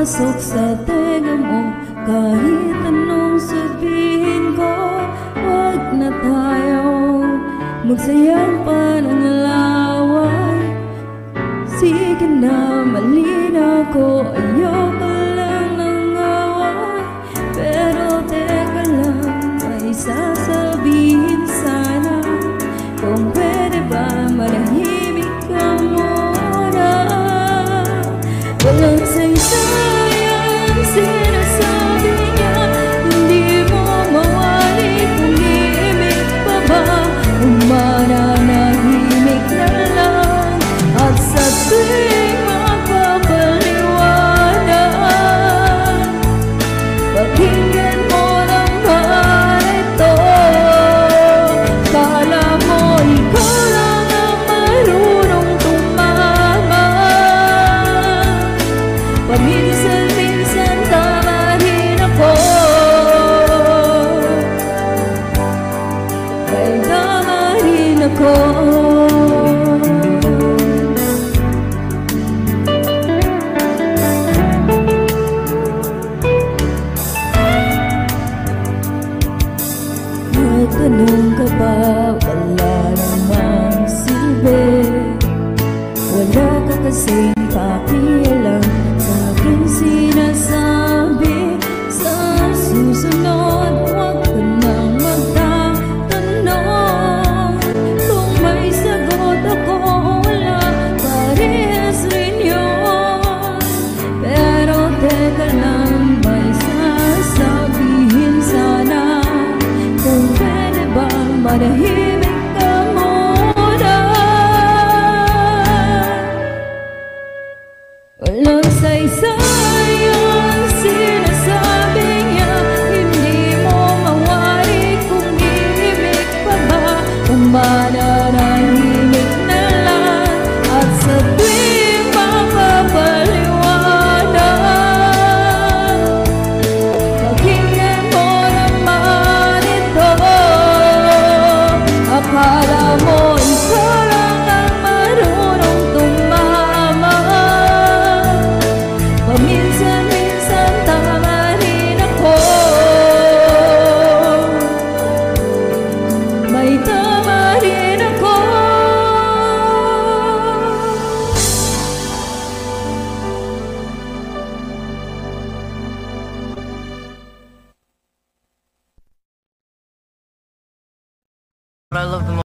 pumasok sa tenga mo. Kahit anong sabihin ko, wag na tayong magsayang pa ng laway. Sige na, mali na ko, ayoko lang ng away. Pero teka lang, may sasabihin sana. Kung pwede ba manahimik ka muna. Walang saysayang sinasabi niya, hindi mo mawali kung iimik pa ba. Mananahimik na lang at sa tuwing magpapaliwanag, pakinggan mo naman ito. Kala mo ikaw lang ang marunong tumama. Paminsan-minsan tama rin ako, may tama rin ako. Nagtanong ka ba, wala namang silbi. Wala ka kasing pakialam sa aking sinasabi. Sa susunod, huwag ka nang magtatanong. Kung may sagot ako, wala, parehas rin yun. Pero teka lang, may sasabihin sana. Kung pwede ba manahimik ka muna. Walang saysayang sinasabi niya, hindi mo mawari kung iimik pa ba. Kung mananahimik na lang at sa tuwing makapaliwanag, pakinggan mo naman ito. Akala mo ikaw lang ang marunong tumama. Paminsan-minsan tama rin ako, may tama rin ako. What I love the most